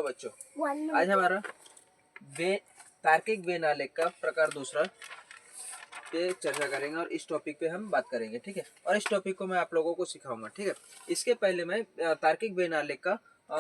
बच्चों, आज हमारा तार्किक बेन आलेख का प्रकार दूसरा पे चर्चा करेंगे और इस टॉपिक पे हम बात करेंगे, ठीक है। और इस टॉपिक को मैं आप लोगों को सिखाऊंगा, ठीक है। इसके पहले मैं तार्किक बेन आलेख का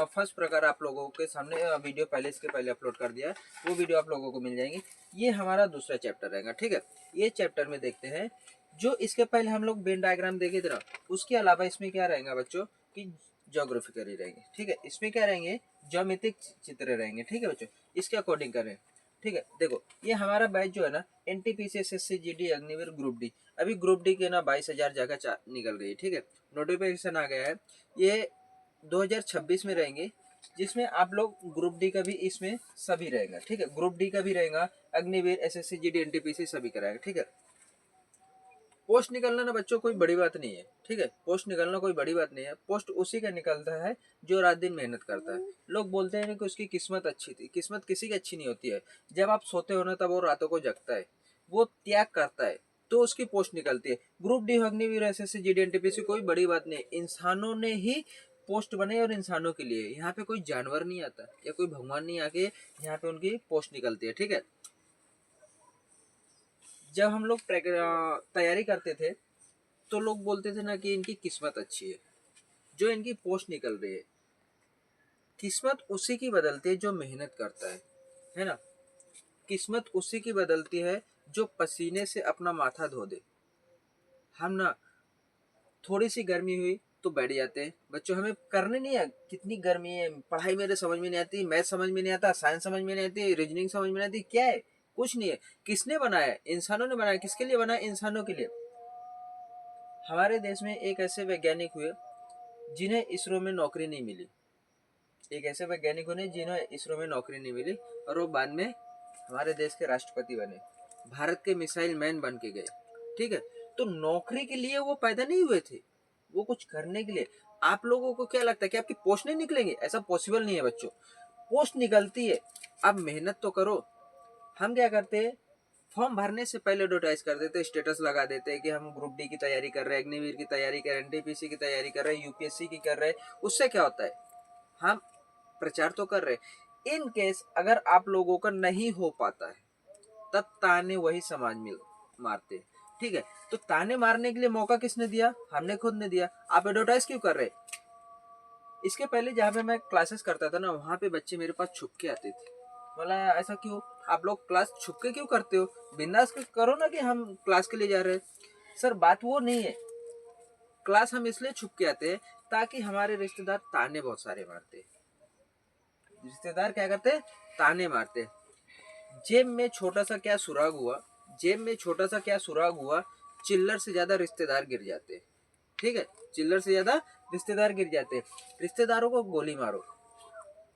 फर्स्ट प्रकार आप लोगों के सामने वीडियो पहले इसके पहले अपलोड कर दिया है, वो वीडियो आप लोगों को मिल जाएंगी। ये हमारा दूसरा चैप्टर रहेगा, ठीक है। ये चैप्टर में देखते हैं, जो इसके पहले हम लोग बेन डायग्राम देखे थे ना, उसके अलावा इसमें क्या रहेगा बच्चों कि ज्योग्राफिकली रहेंगे, ठीक है। इसमें क्या रहेंगे, ज्योमेट्रिक चित्र रहेंगे, ठीक है बच्चों। इसके अकॉर्डिंग करें, ठीक है। देखो ये हमारा बैच जो है ना, NTPC SSC GD Agniveer group D, अभी ग्रुप डी के ना 22,000 जगह निकल गई, ठीक है। नोटिफिकेशन आ गया है, ये 2026 में रहेंगे, जिसमें आप लोग ग्रुप डी का भी इसमें सभी रहेगा, ठीक है। ग्रुप डी का भी रहेगा, अग्निवीर एसएससी जीडी एनटीपीसी सभी का रहेगा, ठीक है। पोस्ट निकलना ना बच्चों कोई बड़ी बात नहीं है, ठीक है। पोस्ट निकलना कोई बड़ी बात नहीं है। पोस्ट उसी का निकलता है जो रात दिन मेहनत करता है। लोग बोलते हैं कि उसकी किस्मत अच्छी थी, किस्मत किसी की अच्छी नहीं होती है। जब आप सोते हो ना, तब वो रातों को जगता है, वो त्याग करता है, तो उसकी पोस्ट निकलती है। Group D Agniveer SSC GD NTPC कोई बड़ी बात नहीं, इंसानों ने ही पोस्ट बने और इंसानों के लिए। यहाँ पे कोई जानवर नहीं आता या कोई भगवान नहीं आके यहाँ पे उनकी पोस्ट निकलती है, ठीक है। जब हम लोग तैयारी करते थे तो लोग बोलते थे ना कि इनकी किस्मत अच्छी है, जो इनकी पोस्ट निकल रही है। किस्मत उसी की बदलती है जो मेहनत करता है ना। किस्मत उसी की बदलती है जो पसीने से अपना माथा धो दे। हम ना थोड़ी सी गर्मी हुई तो बैठ जाते हैं बच्चों, हमें करने नहीं है, कितनी गर्मी है, पढ़ाई मेरे समझ में नहीं आती, मैथ समझ में नहीं आता, साइंस समझ में नहीं आती, रीजनिंग समझ में नहीं आती, क्या है, कुछ नहीं है। किसने बनाया? इंसानों ने बनाया। किसके लिए बनाया? इंसानों के लिए। हमारे देश में एक ऐसे वैज्ञानिक हुए जिन्हें इसरो में नौकरी नहीं मिली। एक ऐसे वैज्ञानिक ने जिन्हें इसरो में नौकरी नहीं मिली और वो बाद में हमारे देश के राष्ट्रपति बने, भारत के मिसाइल मैन बन के गए, ठीक है। तो नौकरी के लिए वो पैदा नहीं हुए थे, वो कुछ करने के लिए। आप लोगों को क्या लगता है कि आपकी पोस्ट नहीं निकलेंगे? ऐसा पॉसिबल नहीं है बच्चों, पोस्ट निकलती है। अब मेहनत तो करो। हम क्या करते हैं, फॉर्म भरने से पहले एडवर्टाइज कर देते, स्टेटस लगा देते हैं कि हम ग्रुप डी की तैयारी कर रहे हैं, अग्निवीर की तैयारी कर रहे हैं, एनटीपीसी की तैयारी कर रहे हैं, यूपीएससी की कर रहे हैं। उससे क्या होता है, हम प्रचार तो कर रहे। इन केस अगर आप लोगों का नहीं हो पाता है, तब ताने वही समाज में मारते, ठीक है। तो ताने मारने के लिए मौका किसने दिया? हमने खुद ने दिया। आप एडवर्टाइज क्यों कर रहे? इसके पहले जहाँ पे मैं क्लासेस करता था ना, वहाँ पे बच्चे मेरे पास छुप के आते थे। बोला ऐसा क्यों, आप लोग क्लास छुप के क्यों करते हो? बिंदास करो ना कि हम क्लास के लिए जा रहे हैं। सर बात वो नहीं है, क्लास हम इसलिए छुप के आते हैं ताकि हमारे रिश्तेदार ताने बहुत सारे मारते। रिश्तेदार क्या करते? ताने मारते। जेब में छोटा सा क्या सुराग हुआ, जेब में छोटा सा क्या सुराग हुआ, चिल्लर से ज्यादा रिश्तेदार गिर जाते, ठीक है। चिल्लर से ज्यादा रिश्तेदार गिर जाते। रिश्तेदारों को गोली मारो,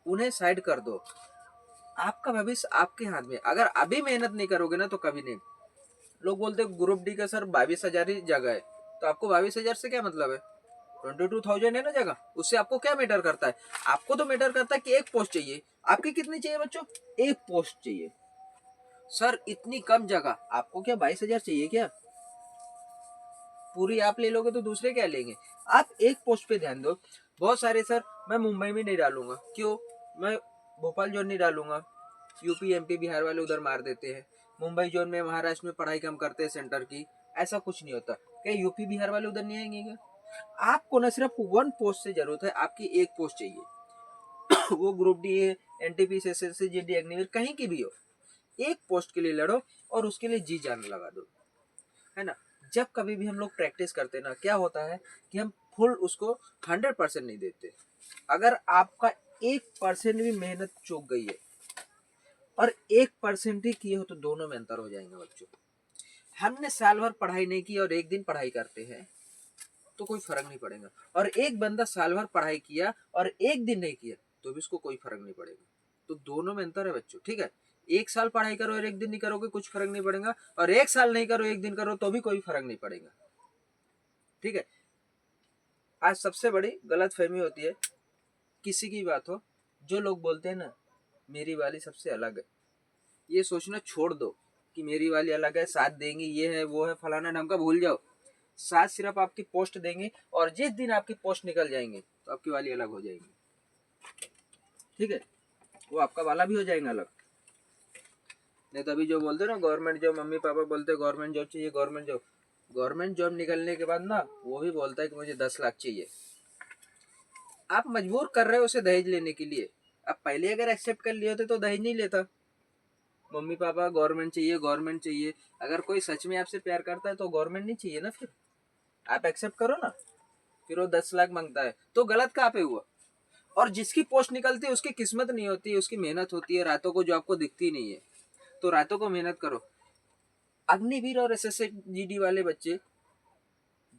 उन्हें साइड कर दो। आपका भविष्य आपके हाथ में। अगर अभी मेहनत नहीं करोगे ना तो कभी नहीं। लोग बोलते ग्रुप डी का सर 22,000 ही जगह है, तो आपको 22,000 से क्या मतलब है? 22,000 है ना जगह, उससे आपको क्या मैटर करता है? आपको तो मैटर करता है कि एक पोस्ट चाहिए। आपकी कितनी चाहिए बच्चों? एक पोस्ट चाहिए। सर इतनी कम जगह, आपको क्या 22,000 चाहिए क्या? पूरी आप ले लोगे तो दूसरे क्या लेंगे? आप एक पोस्ट पे ध्यान दो। बहुत सारे सर, मैं मुंबई में नहीं डालूंगा, क्यों? मैं भोपाल जोन नहीं डालूंगा, यूपी एमपी बिहार वाले उधर मार देते हैं। मुंबई जोन में महाराष्ट्र में पढ़ाई कम करते हैं सेंटर की। ऐसा कुछ नहीं होता। क्या यूपी बिहार वाले उधर नहीं आएंगे क्या? आपको ना सिर्फ वन पोस्ट से जरूरत है, आपकी एक पोस्ट चाहिए। वो ग्रुप डी है, एनटीपीसी एसएससी जीडी अग्निवीर कहीं की भी हो, एक पोस्ट के लिए लड़ो और उसके लिए जी जान लगा दो, है ना। जब कभी भी हम लोग प्रैक्टिस करते ना, क्या होता है कि हम फुल उसको 100% नहीं देते। अगर आपका 1% भी मेहनत चूक गई है और 1% ही किए हो, तो दोनों में अंतर हो जाएंगे बच्चों। हमने साल भर पढ़ाई नहीं की और एक दिन पढ़ाई करते हैं तो कोई फर्क नहीं पड़ेगा, और एक बंदा साल भर पढ़ाई किया और एक दिन नहीं किया तो भी उसको कोई फर्क नहीं पड़ेगा। तो दोनों में अंतर है बच्चों, ठीक है। एक साल पढ़ाई करो और एक दिन नहीं करोगे, कुछ फर्क नहीं पड़ेगा, और एक साल नहीं करो एक दिन करो तो भी कोई फर्क नहीं पड़ेगा, ठीक है। आज सबसे बड़ी गलतफहमी होती है, किसी की बात हो, जो लोग बोलते हैं ना मेरी वाली सबसे अलग है, ये सोचना छोड़ दो कि मेरी वाली अलग है, साथ देंगी, ये है वो है फलाना ढंग का, भूल जाओ। साथ सिर्फ आपकी पोस्ट देंगे, और जिस दिन आपकी पोस्ट निकल जाएंगे तो आपकी वाली अलग हो जाएगी, ठीक है। वो आपका वाला भी हो जाएगा अलग। नहीं तो अभी जो बोलते ना गवर्नमेंट जॉब, मम्मी पापा बोलते गवर्नमेंट जॉब चाहिए, गवर्नमेंट जॉब निकलने के बाद ना वो भी बोलता है कि मुझे 10 लाख चाहिए। आप मजबूर कर रहे हो उसे दहेज लेने के लिए। आप पहले अगर एक्सेप्ट कर लिए होते तो दहेज नहीं लेता। मम्मी पापा गवर्नमेंट चाहिए, गवर्नमेंट चाहिए। अगर कोई सच में आपसे प्यार करता है तो गवर्नमेंट नहीं चाहिए ना, फिर आप एक्सेप्ट करो ना। फिर वो 10 लाख मांगता है तो गलत कहाँ पे हुआ? और जिसकी पोस्ट निकलती है उसकी किस्मत नहीं होती, उसकी मेहनत होती है रातों को, जो आपको दिखती नहीं है। तो रातों को मेहनत करो। अग्निवीर और SSGD वाले बच्चे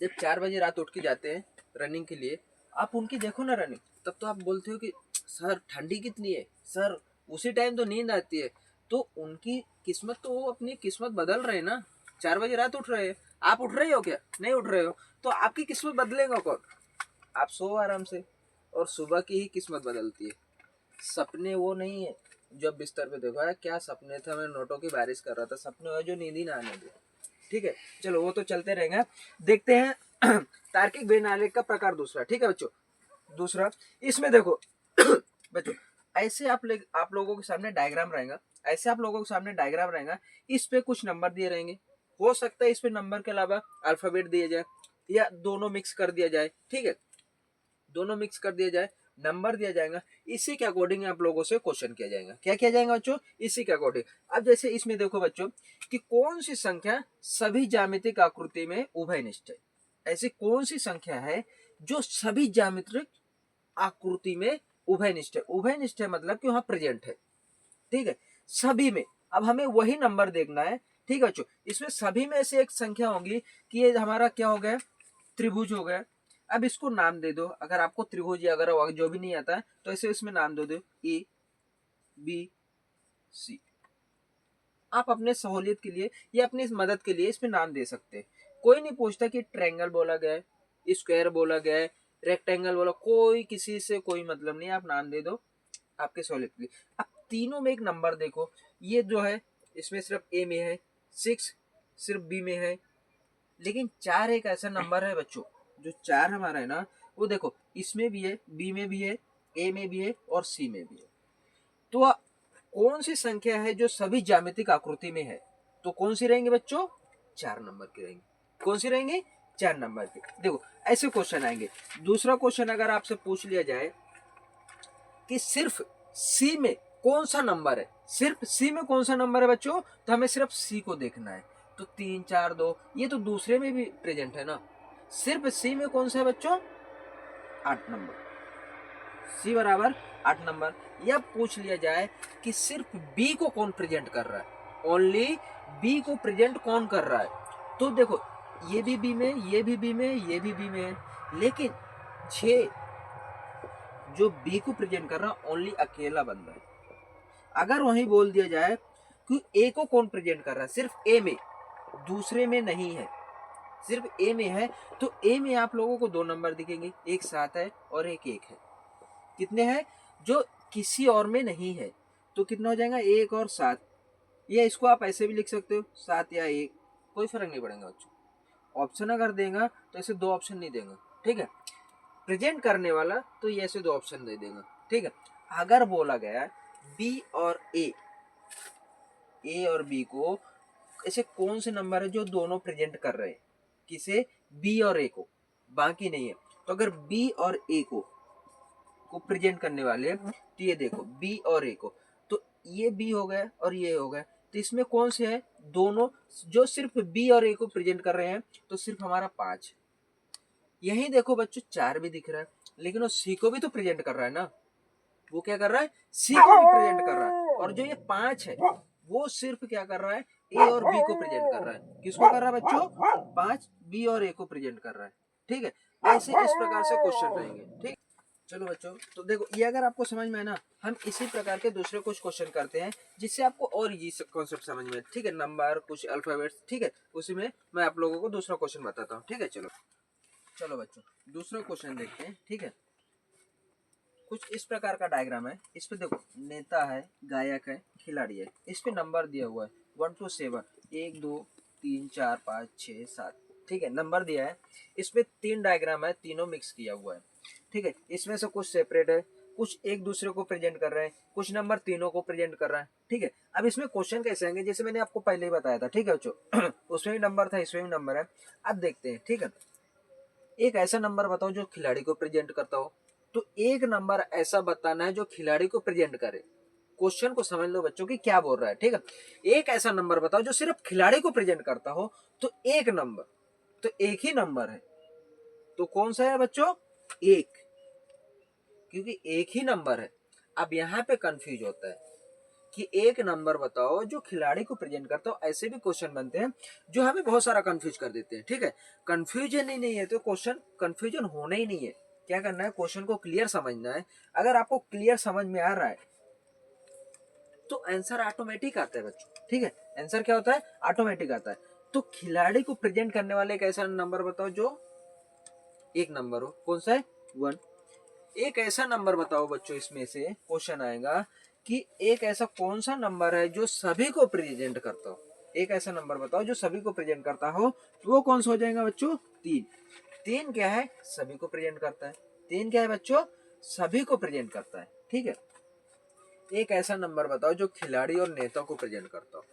जब 4 बजे रात उठ के जाते हैं रनिंग के लिए, आप उनकी देखो ना रनिंग, तब तो आप बोलते हो कि सर ठंडी कितनी है सर, उसी टाइम तो नींद आती है। तो उनकी किस्मत, तो वो अपनी किस्मत बदल रहे हैं ना। 4 बजे रात उठ रहे हैं, आप उठ रहे हो क्या? नहीं उठ रहे हो, तो आपकी किस्मत बदलेगा कौन? आप सो आराम से, और सुबह की ही किस्मत बदलती है। सपने वो नहीं है जो अब बिस्तर पे देखो है, क्या सपने थे, मैं नोटों की बारिश कर रहा था, सपने हुए जो नींद ही ना आने दे। ठीक है, चलो वो तो चलते रहेंगे। देखते हैं तार्किक बेनालिक का प्रकार दूसरा। ठीक है बच्चों, दूसरा इसमें देखो बच्चों, ऐसे आप लोगों के सामने डायग्राम रहेगा, ऐसे आप लोगों के सामने डायग्राम रहेगा। इस पे कुछ नंबर दिए रहेंगे, हो सकता है इस पे नंबर के अलावा अल्फाबेट दिए जाए या दोनों मिक्स कर दिया जाए। ठीक है, दोनों मिक्स कर दिया जाए, नंबर दिया जाएगा, इसी के अकॉर्डिंग आप लोगों से क्वेश्चन किया जाएगा। क्या किया जाएगा बच्चों? इसी के अकॉर्डिंग। अब जैसे इसमें देखो बच्चों कि कौन सी संख्या सभी ज्यामितिक आकृति में उभयनिष्ठ है। ऐसी कौन सी संख्या है जो सभी ज्यामितिक आकृति में उभयनिष्ठ है? उभयनिष्ठ है मतलब कि वहां प्रेजेंट है। ठीक है, सभी में। अब हमें वही नंबर देखना है। ठीक है बच्चों, इसमें सभी में से एक संख्या होगी कि ये हमारा क्या हो गया, त्रिभुज हो गया। अब इसको नाम दे दो, अगर आपको त्रिभुज या अगर जो भी नहीं आता है तो ऐसे इसमें नाम दे दो ABC। आप अपने सहूलियत के लिए या अपनी मदद के लिए इसमें नाम दे सकते हैं। कोई नहीं पूछता कि ट्रायंगल बोला गया है, स्क्वायर बोला गया है, रेक्टेंगल बोला, कोई किसी से कोई मतलब नहीं, आप नाम दे दो आपके सहूलियत के लिए। अब तीनों में एक नंबर देखो, ये जो है इसमें सिर्फ A में है, 6 सिर्फ B में है, लेकिन 4 एक ऐसा नंबर है बच्चों, जो 4 हमारा है ना, वो देखो इसमें भी है, B में भी है, A में भी है और C में भी है। तो कौन सी संख्या है जो सभी ज्यामितिक आकृति में है? तो कौन सी रहेंगे बच्चों? 4 नंबर की रहेंगी। कौन सी रहेंगी? 4 नंबर की। देखो ऐसे क्वेश्चन आएंगे। दूसरा क्वेश्चन अगर आपसे पूछ लिया जाए कि सिर्फ सी में कौन सा नंबर है, सिर्फ सी में कौन सा नंबर है बच्चों, तो हमें सिर्फ सी को देखना है। तो 3 4 2 ये तो दूसरे में भी प्रेजेंट है ना। सिर्फ सी में कौन सा है बच्चों? 8 नंबर। सी बराबर 8 नंबर। या पूछ लिया जाए कि सिर्फ बी को कौन प्रेजेंट कर रहा है, ओनली बी को प्रेजेंट कौन कर रहा है, तो देखो ये भी बी में, ये भी बी में, ये भी बी में है, लेकिन 6 जो बी को प्रेजेंट कर रहा ओनली अकेला बंदा है। अगर वहीं बोल दिया जाए कि ए को कौन प्रेजेंट कर रहा है, सिर्फ ए में, दूसरे में नहीं है, सिर्फ ए में है, तो ए में आप लोगों को 2 नंबर दिखेंगे, एक 7 है और एक 1 है। कितने हैं? जो किसी और में नहीं है। तो कितना हो जाएगा? 1 और 7। या इसको आप ऐसे भी लिख सकते हो 7 या 1, कोई फर्क नहीं पड़ेगा बच्चों। ऑप्शन अगर देगा तो ऐसे 2 ऑप्शन नहीं देगा। ठीक है, प्रेजेंट करने वाला तो ये ऐसे 2 ऑप्शन दे देगा। ठीक है, अगर बोला गया बी और ए और बी को ऐसे कौन से नंबर है जो दोनों प्रेजेंट कर रहे हैं, किसे? बी और ए को, बाकी नहीं है। तो अगर बी और ए को प्रेजेंट करने वाले, तो ये देखो बी और ए को, तो ये बी हो गया और ये हो गया, तो इसमें कौन से है? दोनों जो सिर्फ बी और ए को प्रेजेंट कर रहे हैं, तो सिर्फ हमारा 5। यही देखो बच्चों 4 भी दिख रहा है, लेकिन वो सी को भी तो प्रेजेंट कर रहा है ना। वो क्या कर रहा है? सी को रिप्रेजेंट कर रहा है। और जो ये 5 है वो सिर्फ क्या कर रहा है? ए और बी को प्रेजेंट कर रहा है। किसको कर रहा है बच्चों? 5 बी और ए को प्रेजेंट कर रहा है। ठीक है, ऐसे इस प्रकार से क्वेश्चन रहेंगे। ठीक, चलो बच्चों, तो देखो ये अगर आपको समझ में है ना, हम इसी प्रकार के दूसरे कुछ क्वेश्चन करते हैं जिससे आपको और इजी कॉन्सेप्ट समझ में। ठीक है, नंबर, कुछ अल्फाबेट्स। ठीक है, उसी में मैं आप लोगों को दूसरा क्वेश्चन बताता हूँ। ठीक है, चलो चलो बच्चों दूसरा क्वेश्चन देखते हैं। ठीक है, कुछ इस प्रकार का डायग्राम है। इस पे देखो नेता है, गायक है, खिलाड़ी है। इस पे नंबर दिया हुआ है 1 to 7, 1 2 3 4 5 6 7। ठीक है, नंबर दिया है। इस पे 3 डायग्राम है, तीनों मिक्स किया हुआ है। ठीक है, इसमें से कुछ सेपरेट है, कुछ एक दूसरे को प्रेजेंट कर रहे हैं, कुछ नंबर तीनों को प्रेजेंट कर रहा है, ठीक है। अब इसमें क्वेश्चन कैसे आएंगे, जैसे मैंने आपको पहले ही बताया था, ठीक है बच्चों। उसमें भी नंबर था, इसमें भी नंबर है। अब देखते हैं, ठीक है। एक ऐसा नंबर बताओ जो खिलाड़ी को प्रेजेंट करता हो। तो एक नंबर ऐसा बताना है जो खिलाड़ी को प्रेजेंट करे। क्वेश्चन को समझ लो बच्चों की क्या बोल रहा है, ठीक है। एक ऐसा नंबर बताओ जो सिर्फ खिलाड़ी को प्रेजेंट करता हो। तो एक नंबर, तो एक ही नंबर है, तो कौन सा है बच्चों, एक, क्योंकि एक ही नंबर है। अब यहाँ पे कंफ्यूज होता है कि एक नंबर बताओ जो खिलाड़ी को प्रेजेंट करता हो। ऐसे भी क्वेश्चन बनते हैं जो हमें बहुत सारा कंफ्यूज कर देते हैं, ठीक है। कंफ्यूजन ही नहीं है तो क्वेश्चन कंफ्यूजन होना ही नहीं है। क्या करना है, क्वेश्चन को क्लियर समझना है। अगर आपको क्लियर समझ में आ रहा है तो आंसर ऑटोमेटिक आता है बच्चों, ठीक है। आंसर क्या होता है, ऑटोमेटिक आता है। तो खिलाड़ी को प्रेजेंट करने वाले एक ऐसा नंबर बताओ जो एक नंबर हो, कौन सा है, 1। एक ऐसा नंबर बताओ बच्चों, इसमें से क्वेश्चन आएगा कि एक ऐसा कौन सा नंबर है जो सभी को प्रेजेंट करता हो। एक ऐसा नंबर बताओ जो सभी को प्रेजेंट करता हो, तो वो कौन सा हो जाएगा बच्चों, 3। 3 क्या है, सभी को प्रेजेंट करता है। 3 क्या है बच्चों, सभी को प्रेजेंट करता है, ठीक है। एक ऐसा नंबर बताओ जो खिलाड़ी और नेता को प्रेजेंट करता हो।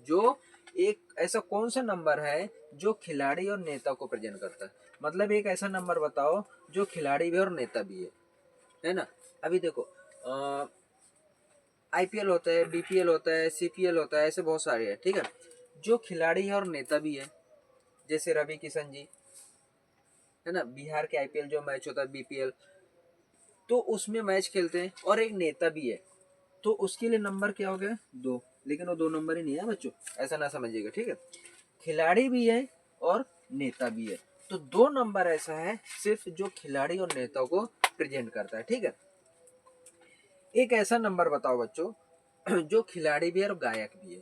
जो एक ऐसा कौन सा नंबर है जो खिलाड़ी और नेता को प्रेजेंट करता है। मतलब एक ऐसा नंबर बताओ जो खिलाड़ी भी और नेता भी है ना। अभी देखो, आईपीएल होता है, बीपीएल होता है, सीपीएल होता है, ऐसे बहुत सारे हैं, ठीक है। जो खिलाड़ी है और नेता भी है, जैसे रवि किशन जी, है ना। बिहार के आईपीएल जो मैच होता है बीपीएल, तो उसमें मैच खेलते हैं और एक नेता भी है, तो उसके लिए नंबर क्या हो गया, 2। लेकिन वो 2 नंबर ही नहीं है बच्चों, ऐसा ना समझिएगा, ठीक है। खिलाड़ी भी है और नेता भी है, तो 2 नंबर ऐसा है सिर्फ जो खिलाड़ी और नेता को प्रेजेंट करता है, ठीक है। एक ऐसा नंबर बताओ बच्चों जो खिलाड़ी भी है और गायक भी है।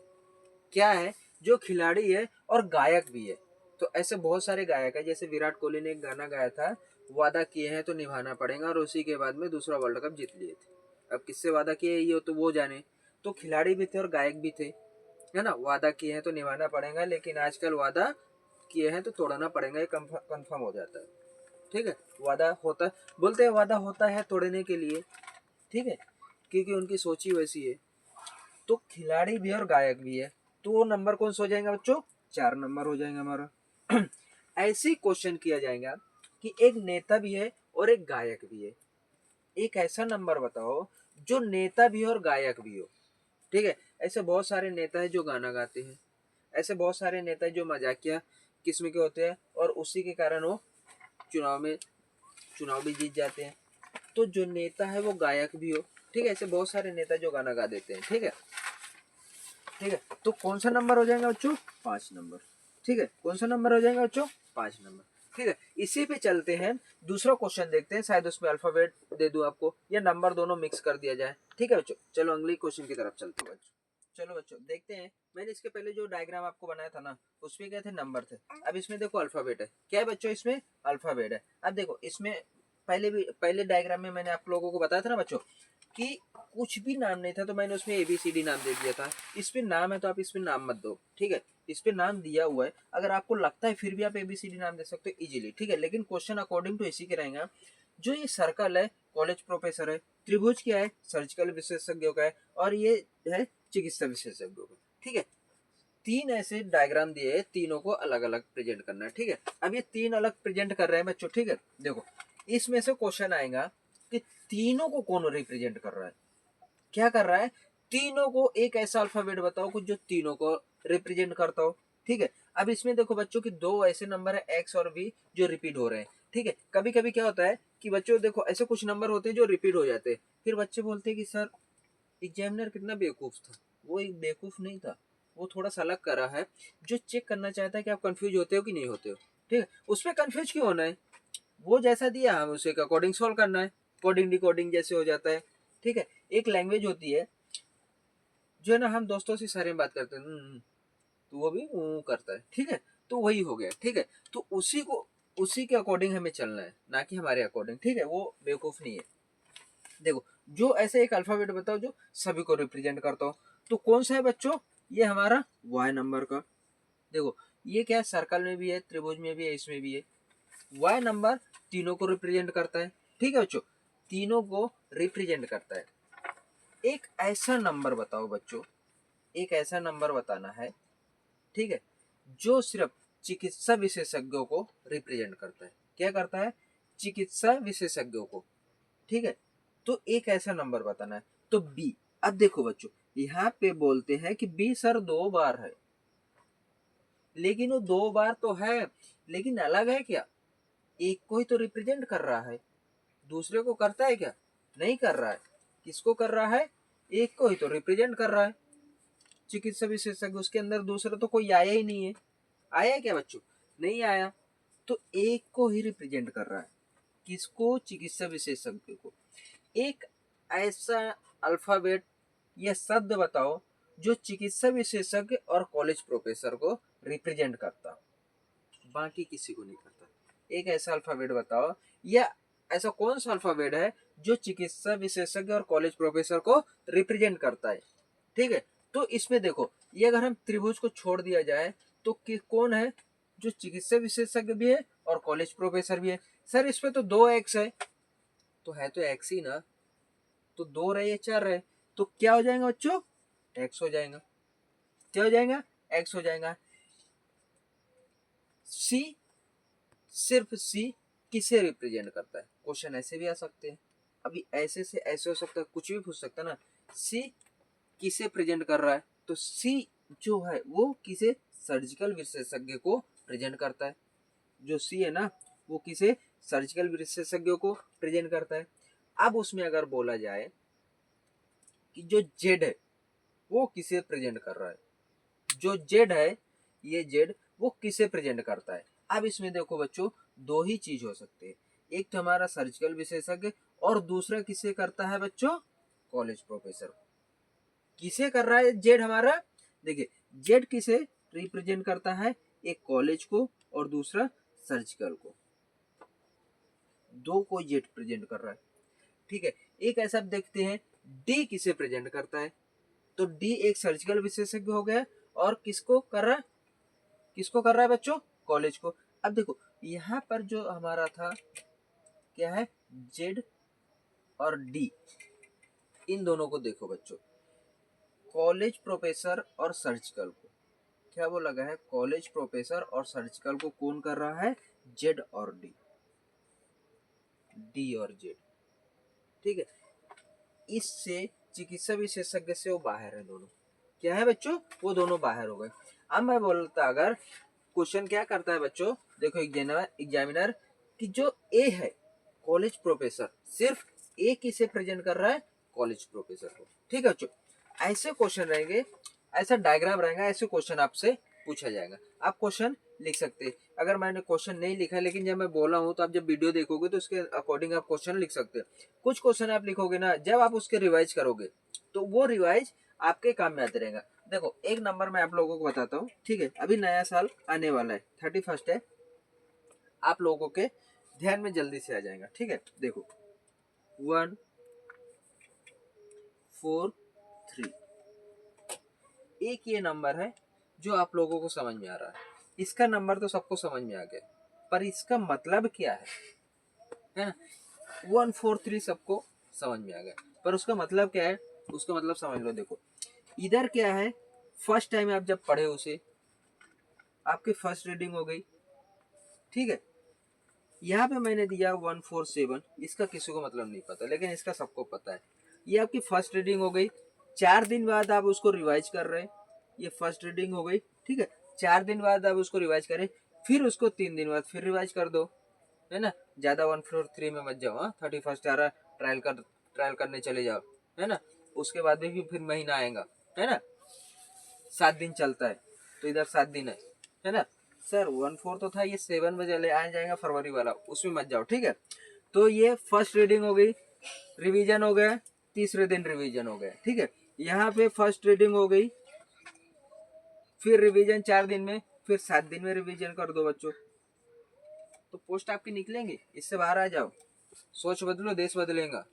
क्या है, जो खिलाड़ी है और गायक भी है। तो ऐसे बहुत सारे गायक है, जैसे विराट कोहली ने एक गाना गाया था, वादा किए हैं तो निभाना पड़ेगा, और उसी के बाद में दूसरा वर्ल्ड कप जीत लिए थे। अब किससे वादा किए ये तो वो जाने। तो खिलाड़ी भी थे और गायक भी थे, है ना। वादा किए हैं तो निभाना पड़ेगा, लेकिन आजकल वादा किए हैं तो तोड़ना पड़ेगा, ये कंफर्म हो जाता है, ठीक है। वादा होता, बोलते हैं वादा होता है तोड़ने के लिए, ठीक है, क्योंकि उनकी सोच ही वैसी है। तो खिलाड़ी भी है और गायक भी है, तो वो नंबर कौन सा हो जाएगा बच्चों, 4 नंबर हो जाएगा हमारा। ऐसे ही क्वेश्चन किया जाएगा कि एक नेता भी है और एक गायक भी है। एक ऐसा नंबर बताओ जो नेता भी हो और गायक भी हो, ठीक है। ऐसे बहुत सारे नेता है जो गाना गाते हैं, ऐसे बहुत सारे नेता है जो मजाकिया किस्म के होते हैं, और उसी के कारण वो चुनाव में चुनाव भी जीत जाते हैं। तो जो नेता है वो गायक भी हो, ठीक है। ऐसे बहुत सारे नेता जो गाना गा देते हैं, ठीक है, ठीक है। तो कौन सा नंबर हो जाएगा बच्चों, 5 नंबर, ठीक है। कौन सा नंबर हो जाएगा बच्चों, 5 नंबर, ठीक है। इसी पे चलते हैं, दूसरा क्वेश्चन देखते हैं, शायद उसमें अल्फाबेट दे दूं आपको या नंबर, दोनों मिक्स कर दिया जाए, ठीक है बच्चों। चलो अगले क्वेश्चन की तरफ चलते हैं बच्चों। चलो बच्चों देखते हैं, मैंने इसके पहले जो डायग्राम आपको बनाया था ना, उसमें क्या थे, नंबर थे। अब इसमें देखो अल्फाबेट है, क्या है बच्चों, इसमें अल्फाबेट है। अब देखो इसमें पहले डायग्राम में मैंने आप लोगों को बताया था ना बच्चों कि कुछ भी नाम नहीं था, तो मैंने उसमें ABCD नाम दे दिया था। इस पे नाम है तो आप इस पे नाम मत दो, ठीक है। इस पे नाम दिया हुआ है, अगर आपको लगता है फिर भी आप ABCD नाम दे सकते हो इजीली, ठीक है। लेकिन क्वेश्चन अकॉर्डिंग टू इसी के रहेगा। जो ये सर्कल है कॉलेज प्रोफेसर है, त्रिभुज क्या है सर्जिकल विशेषज्ञों का है, और ये है चिकित्सा विशेषज्ञों का, ठीक है। 3 ऐसे डायग्राम दिए हैं, तीनों को अलग अलग प्रेजेंट करना है, ठीक है। अब ये 3 अलग प्रेजेंट कर रहे हैं बच्चों, ठीक है। देखो इसमें से क्वेश्चन आएगा कि तीनों को कौन रिप्रेजेंट कर रहा है, क्या कर रहा है, तीनों को एक ऐसा अल्फाबेट बताओ कुछ जो तीनों को रिप्रेजेंट करता हो, ठीक है। अब इसमें देखो बच्चों की 2 ऐसे नंबर है X और V जो रिपीट हो रहे हैं, ठीक है। कभी कभी क्या होता है कि बच्चों देखो ऐसे कुछ नंबर होते हैं जो रिपीट हो जाते हैं, फिर बच्चे बोलते हैं कि सर एग्जामिनर कितना बेवकूफ था। वो एक बेवकूफ नहीं था, वो थोड़ा सा अलग करा है, जो चेक करना चाहता है कि आप कंफ्यूज होते हो कि नहीं होते हो, ठीक है। उसमें कंफ्यूज क्यों होना है, वो जैसा दिया हम उसे अकॉर्डिंग सॉल्व करना है, कोडिंग डिकोडिंग जैसे हो जाता है, ठीक है। एक लैंग्वेज होती है जो है ना, हम दोस्तों से सारे में बात करते हैं, तो वो भी करता है, ठीक है। तो वही हो गया, ठीक है। तो उसी के अकॉर्डिंग हमें चलना है, ना कि हमारे अकॉर्डिंग, ठीक है। वो बेवकूफ नहीं है। देखो जो ऐसे एक अल्फाबेट बताओ जो सभी को रिप्रेजेंट करता हो, तो कौन सा है बच्चों, ये हमारा Y नंबर का। देखो ये क्या है, सर्कल में भी है, त्रिभुज में भी है, इसमें भी है। Y नंबर तीनों को रिप्रेजेंट करता है, ठीक है बच्चों। तीनों को रिप्रेजेंट करता है। एक ऐसा नंबर बताओ बच्चों, एक ऐसा नंबर बताना है, ठीक है, जो सिर्फ चिकित्सा विशेषज्ञों को रिप्रेजेंट करता है। क्या करता है? चिकित्सा विशेषज्ञों को, ठीक है। तो एक ऐसा नंबर बताना है। तो बी, अब देखो बच्चों, यहाँ पे बोलते हैं कि बी सर 2 बार है, लेकिन वो 2 बार तो है, लेकिन अलग है क्या? एक को ही तो रिप्रेजेंट कर रहा है, दूसरे को करता है क्या? नहीं कर रहा है। किसको कर रहा है? एक को ही तो रिप्रेजेंट कर रहा है। चिकित्सा विशेषज्ञ, उसके अंदर दूसरा तो कोई आया ही नहीं है। आया क्या बच्चों? नहीं आया। तो एक को ही रिप्रेजेंट कर रहा है। किसको? चिकित्सा विशेषज्ञ को। एक ऐसा अल्फाबेट या शब्द बताओ जो चिकित्सा विशेषज्ञ और कॉलेज प्रोफेसर को रिप्रेजेंट करता, बाकी किसी को नहीं करता। एक ऐसा अल्फाबेट बताओ, या ऐसा कौन सा अल्फाबेट है जो चिकित्सा विशेषज्ञ और कॉलेज प्रोफेसर को रिप्रेजेंट करता है, ठीक है। तो इसमें देखो, ये अगर हम त्रिभुज को छोड़ दिया जाए तो कौन है जो चिकित्सा विशेषज्ञ भी है और कॉलेज प्रोफेसर भी है? सर इसमें तो 2 एक्स है, तो है तो एक्स ही ना, तो 2 रहे या 4 रहे, तो क्या हो जाएगा बच्चों? एक्स हो जाएगा। क्या हो जाएगा? एक्स हो जाएगा। सी, सिर्फ सी किसे रिप्रेजेंट करता है? क्वेश्चन ऐसे भी आ सकते हैं। अभी ऐसे से ऐसे हो सकता है, कुछ भी पूछ सकता है ना। सी किसे प्रेजेंट कर रहा है? तो सी जो है वो किसे? सर्जिकल विशेषज्ञ को प्रेजेंट करता है। जो सी है ना, वो किसे? सर्जिकल विशेषज्ञ को प्रेजेंट करता है। अब उसमें अगर बोला जाए कि जो जेड है वो किसे प्रेजेंट कर रहा है, जो जेड है, ये जेड वो किसे प्रेजेंट करता है? अब इसमें देखो बच्चों, 2 ही चीज हो सकते हैं। एक तो हमारा सर्जिकल विशेषज्ञ, और दूसरा किसे करता है बच्चों? College professor. किसे कर रहा है जेड हमारा? देखिए, जेड किसे रिप्रेजेंट करता है? एक कॉलेज को और दूसरा सर्जिकल को। 2 को जेड प्रेजेंट कर रहा है, ठीक है। एक ऐसा देखते हैं, डी किसे प्रेजेंट करता है? तो डी एक सर्जिकल विशेषज्ञ हो गया, और किसको कर रहा है? किसको कर रहा है बच्चों? कॉलेज को। अब देखो, यहाँ पर जो हमारा था क्या है? जेड और डी, इन दोनों को देखो बच्चों, कॉलेज प्रोफेसर और सर्जिकल को क्या वो लगा है? कॉलेज प्रोफेसर और सर्जिकल को कौन कर रहा है? जेड और डी, डी और जेड, ठीक है। इससे चिकित्सा विशेषज्ञ से वो बाहर है, दोनों क्या है बच्चों? वो दोनों बाहर हो गए। अब मैं बोलता, अगर क्वेश्चन क्या करता है बच्चों, देखो एग्जामिनर कि जो ए है कॉलेज प्रोफेसर, सिर्फ ए किसे प्रेजेंट कर रहा है? कॉलेज प्रोफेसर को, ठीक है बच्चों। ऐसे क्वेश्चन रहेंगे, ऐसा डायग्राम रहेगा, ऐसे क्वेश्चन आपसे पूछा जाएगा। आप क्वेश्चन लिख सकते हैं। अगर मैंने क्वेश्चन नहीं लिखा, लेकिन जब मैं बोला हूँ तो आप जब वीडियो देखोगे तो उसके अकॉर्डिंग आप क्वेश्चन लिख सकते हैं। कुछ क्वेश्चन आप लिखोगे ना, जब आप उसके रिवाइज करोगे तो वो रिवाइज आपके काम में आते रहेगा। देखो, एक नंबर मैं आप लोगों को बताता हूँ, ठीक है। अभी नया साल आने वाला है, 31 है, आप लोगों के ध्यान में जल्दी से आ जाएगा, ठीक है। देखो, 1 4 3, एक ये नंबर है जो आप लोगों को समझ में आ रहा है। इसका नंबर तो सबको समझ में आ गया, पर इसका मतलब क्या है ना? 143 सबको समझ में आ गया, पर उसका मतलब क्या है? उसका मतलब समझ लो। देखो, इधर क्या है? फर्स्ट टाइम आप जब पढ़े उसे, आपकी फर्स्ट रीडिंग हो गई, ठीक है। यहाँ पे मैंने दिया 147, इसका किसी को मतलब नहीं पता, लेकिन इसका सबको पता है। ये आपकी फर्स्ट रीडिंग हो गई। 4 दिन बाद आप उसको रिवाइज कर रहे हैं, ये फर्स्ट रीडिंग हो गई, ठीक है। 4 दिन बाद आप उसको रिवाइज करें, फिर उसको 3 दिन बाद फिर रिवाइज कर दो, है ना। ज्यादा 143 में मत जाओ, हाँ। 31 आ रहा, ट्रायल करने चले जाओ, है ना। उसके बाद भी फिर महीना आएगा, है ना। 7 दिन चलता है, तो इधर 7 दिन है ना। सर 14 तो था, ये 7 बजे ले आ जाएगा फरवरी वाला, उसमें मत जाओ, ठीक है। तो ये फर्स्ट रीडिंग हो गई, रिवीजन हो गया, तीसरे दिन रिवीजन हो गया, ठीक है। यहाँ पे फर्स्ट रीडिंग हो गई, फिर रिवीजन 4 दिन में, फिर 7 दिन में रिवीजन कर दो बच्चों, तो पोस्ट आपकी निकलेंगी। इससे बाहर आ जाओ, सोच बदलो, देश बदलेगा।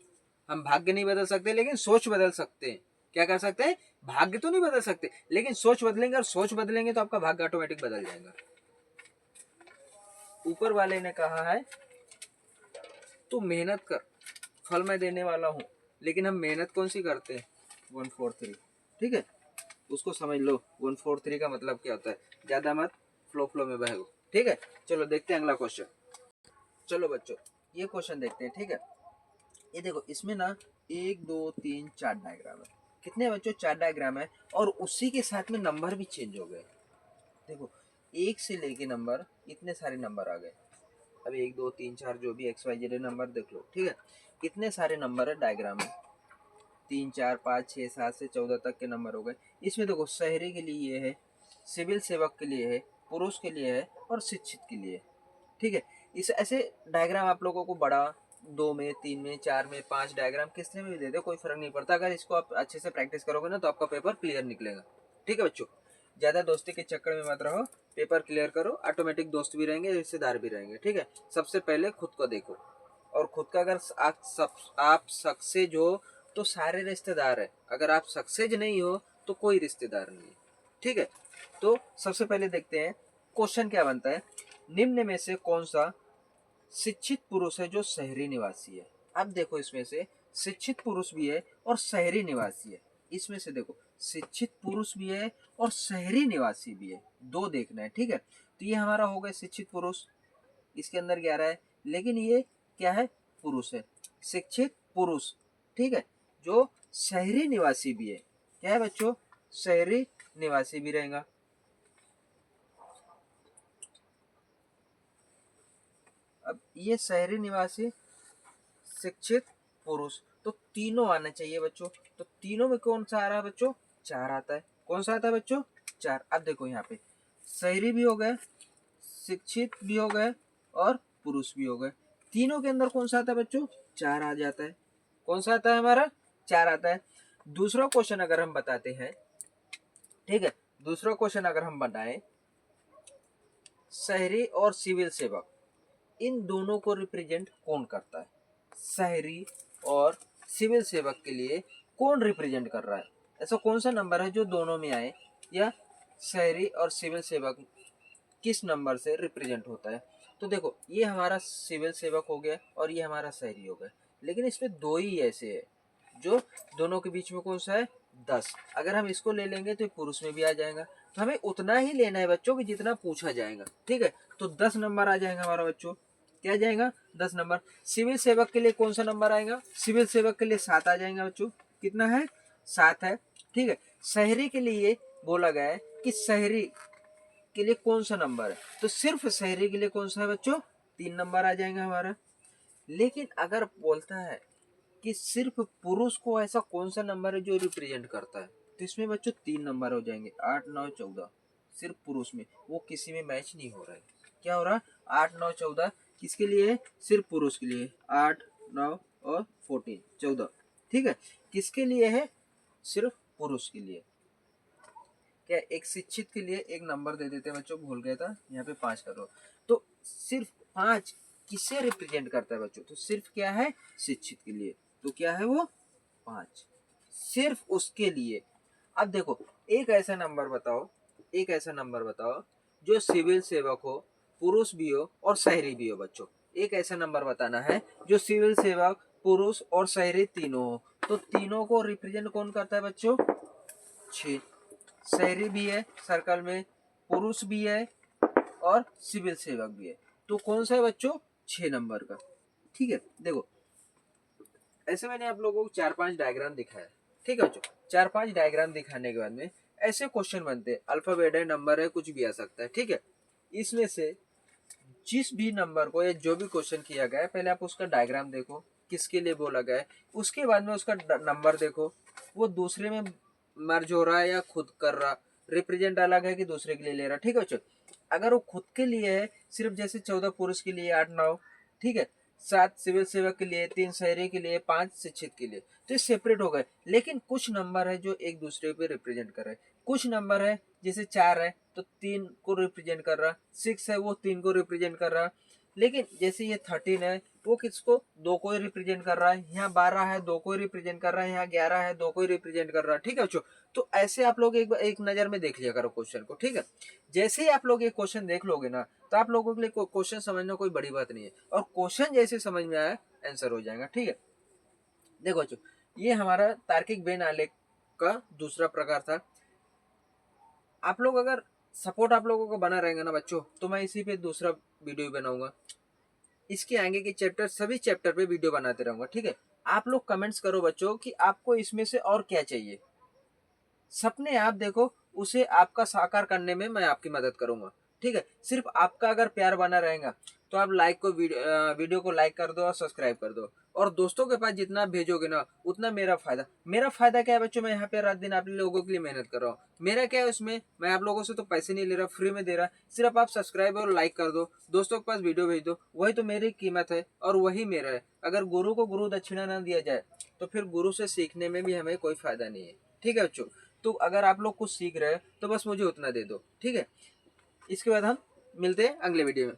हम भाग्य नहीं बदल सकते, लेकिन सोच बदल सकते हैं। क्या कर सकते हैं? भाग्य तो नहीं बदल सकते, लेकिन सोच बदलेंगे, और सोच बदलेंगे तो आपका भाग्य ऑटोमेटिक बदल जाएगा। ऊपर वाले ने कहा है तू मेहनत कर, फल मैं देने वाला हूँ, लेकिन हम मेहनत कौन सी करते हैं? 143, ठीक है, उसको समझ लो। 143 का मतलब क्या होता है? ज्यादा मत फ्लो फ्लो में बहगो, ठीक है। चलो देखते हैं अगला क्वेश्चन। चलो बच्चों ये क्वेश्चन देखते हैं, ठीक है। ये देखो इसमें ना 1 2 3 4 डायग्राम है। कितने बच्चों? 4 डायग्राम है, और उसी के साथ में नंबर भी चेंज हो गए। देखो 1 से लेके नंबर इतने सारे नंबर आ गए। अब 1 2 3 4 जो भी XYZ नंबर देख लो, ठीक है। कितने सारे नंबर है डायग्राम में? 3 4 5 6 7 से 14 तक के नंबर हो गए। इसमें देखो शहरी के लिए ये है, सिविल सेवक के लिए है, पुरुष के लिए है, और शिक्षित के लिए है, ठीक है। इस ऐसे डायग्राम आप लोगों को बड़ा 2 में 3 में 4 में 5 डायग्राम किसने में भी दे दे, कोई फर्क नहीं पड़ता। अगर इसको आप अच्छे से प्रैक्टिस करोगे ना तो आपका पेपर क्लियर निकलेगा, ठीक है बच्चों। ज्यादा दोस्ती के चक्कर में मत रहो, पेपर क्लियर करो, ऑटोमेटिक दोस्त भी रहेंगे, रिश्तेदार भी रहेंगे, ठीक है। सबसे पहले खुद को देखो, और खुद का अगर आप सक्सेज हो तो सारे रिश्तेदार है, अगर आप सक्सेज नहीं हो तो कोई रिश्तेदार नहीं है, ठीक है। तो सबसे पहले देखते हैं क्वेश्चन क्या बनता है। निम्न में से कौन सा शिक्षित पुरुष है जो शहरी निवासी है? अब देखो इसमें से शिक्षित पुरुष भी है और शहरी निवासी है। इसमें से देखो शिक्षित पुरुष भी है और शहरी निवासी भी है, दो देखना है, ठीक है। तो ये हमारा हो गया शिक्षित पुरुष, इसके अंदर 11 है, लेकिन ये क्या है? पुरुष है, शिक्षित पुरुष, ठीक है, जो शहरी निवासी भी है। क्या है बच्चों? शहरी निवासी भी रहेगा। अब ये शहरी निवासी, शिक्षित, पुरुष, तो तीनों आने चाहिए बच्चों। तो तीनों में कौन सा आ रहा है बच्चों? 4 आता है। कौन सा आता है बच्चों? 4। अब देखो यहाँ पे शहरी भी हो गए, शिक्षित भी हो गए, और पुरुष भी हो गए। तीनों के अंदर कौन सा आता है बच्चों? 4 आ जाता है। कौन सा आता है हमारा? 4 आता है। दूसरा क्वेश्चन अगर हम बताते हैं, ठीक है, दूसरा क्वेश्चन अगर हम बनाए, शहरी और सिविल सेवक, इन दोनों को रिप्रेजेंट कौन करता है? शहरी और सिविल सेवक के लिए कौन रिप्रेजेंट कर रहा है? ऐसा कौन सा नंबर है जो दोनों में आए, या शहरी और सिविल सेवक किस नंबर से रिप्रेजेंट होता है? तो देखो ये हमारा सिविल सेवक हो गया और ये हमारा शहरी हो गया, लेकिन इसमें दो ही ऐसे है जो दोनों के बीच में कौन सा है? 10। अगर हम इसको ले लेंगे तो पुरुष में भी आ जाएगा। तो हमें उतना ही लेना है बच्चों की जितना पूछा जाएगा, ठीक है। तो 10 नंबर आ जाएगा हमारा बच्चों। क्या आ जाएगा? 10 नंबर। सिविल सेवक के लिए कौन सा नंबर आएगा? सिविल सेवक के लिए 7 आ जाएगा बच्चों। कितना है? 7 है, ठीक है। शहरी के लिए बोला गया है कि शहरी के लिए कौन सा नंबर है, तो सिर्फ शहरी के लिए कौन सा है बच्चों? 3 नंबर आ जाएगा हमारा। लेकिन अगर बोलता है कि सिर्फ पुरुष को ऐसा कौन सा नंबर है जो रिप्रेजेंट करता है, तो इसमें बच्चों 3 नंबर हो जाएंगे, 8 9 14। सिर्फ पुरुष में, वो किसी में मैच नहीं हो रहा है। क्या हो रहा है? 8 9 14 किसके लिए है? सिर्फ पुरुष के लिए। 8 9 और 14 14, ठीक है। किसके लिए है? सिर्फ पुरुष के लिए। क्या एक शिक्षित के लिए एक नंबर दे देते हैं बच्चों, भूल गया था, यहाँ पे 5 करो। तो सिर्फ 5 किसे रिप्रेजेंट करता है बच्चों? तो सिर्फ क्या है? शिक्षित के लिए। तो क्या है वो? 5, सिर्फ उसके लिए। अब देखो एक ऐसा नंबर बताओ, एक ऐसा नंबर बताओ जो सिविल सेवक हो, पुरुष भी हो और शहरी भी हो बच्चों। एक ऐसा नंबर बताना है जो सिविल सेवक, पुरुष और शहरी तीनों हो। तो तीनों को रिप्रेजेंट कौन करता है बच्चों? 6। शहरी भी है सर्कल में, पुरुष भी है, और सिविल सेवक भी है। तो कौन सा है बच्चों? 6 नंबर का, ठीक है। देखो ऐसे मैंने आप लोगों को 4 5 डायग्राम दिखाया, ठीक है बच्चों। 4 5 डायग्राम दिखाने के बाद में ऐसे क्वेश्चन बनते हैं, अल्फाबेट है, नंबर है, कुछ भी आ सकता है, ठीक है। इसमें से जिस भी नंबर को या जो भी क्वेश्चन किया गया है, पहले आप उसका डायग्राम देखो किसके लिए बोला गया है, उसके बाद में उसका नंबर देखो वो दूसरे में मर्ज हो रहा है या खुद कर रहा, रिप्रेजेंट अलग है कि दूसरे के लिए ले रहा, ठीक है बच्चों। अगर वो खुद के लिए है, सिर्फ जैसे 14 पुरुष के लिए, 8 9, ठीक है, 7 सिविल सेवक के लिए, 3 शहरी के लिए, 5 शिक्षित के लिए, तो ये सेपरेट हो गए। लेकिन कुछ नंबर है जो एक दूसरे पे रिप्रेजेंट कर रहे हैं। कुछ नंबर है जैसे 4 है तो 3 को रिप्रेजेंट कर रहा, 6 है वो 3 को रिप्रेजेंट कर रहा। लेकिन जैसे ये 13 है वो किसको? 2 को ही रिप्रेजेंट कर रहा है। यहाँ 12 है 2 को ही रिप्रेजेंट कर रहा है। यहाँ 11 है 2 को ही रिप्रेजेंट कर रहा है, ठीक है बच्चों। तो ऐसे आप लोग एक नजर में देख लिया करो क्वेश्चन को, ठीक है। जैसे ही आप लोग एक क्वेश्चन देख लोगे ना तो आप लोगों के लिए क्वेश्चन समझना कोई बड़ी बात नहीं है, और क्वेश्चन जैसे समझ में आया आंसर हो जाएगा, ठीक है। देखो बच्चों, ये हमारा तार्किक बेन आलेख का दूसरा प्रकार था। आप लोग अगर सपोर्ट आप लोगों का बना रहेगा ना बच्चों, तो मैं इसी पे दूसरा वीडियो बनाऊंगा। इसके आगे के चैप्टर, सभी चैप्टर पे वीडियो बनाते रहूंगा, ठीक है। आप लोग कमेंट्स करो बच्चों कि आपको इसमें से और क्या चाहिए। सपने आप देखो, उसे आपका साकार करने में मैं आपकी मदद करूंगा, ठीक है। सिर्फ आपका अगर प्यार बना रहेगा तो आप वीडियो को लाइक कर दो और सब्सक्राइब कर दो, और दोस्तों के पास जितना आप भेजोगे ना उतना मेरा फायदा क्या है बच्चों। मैं यहाँ पे रात दिन आप लोगों के लिए मेहनत कर रहा हूँ। मेरा क्या है उसमें, मैं आप लोगों से तो पैसे नहीं ले रहा, फ्री में दे रहा। सिर्फ आप सब्सक्राइब और लाइक कर दो, दोस्तों के पास वीडियो भेज दो, वही तो मेरी कीमत है और वही मेरा है। अगर गुरु को गुरु दक्षिणा ना दिया जाए तो फिर गुरु से सीखने में भी हमें कोई फायदा नहीं है, ठीक है बच्चों। तो अगर आप लोग कुछ सीख रहे हैं तो बस मुझे उतना दे दो, ठीक है। इसके बाद हम मिलते हैं अगले वीडियो में।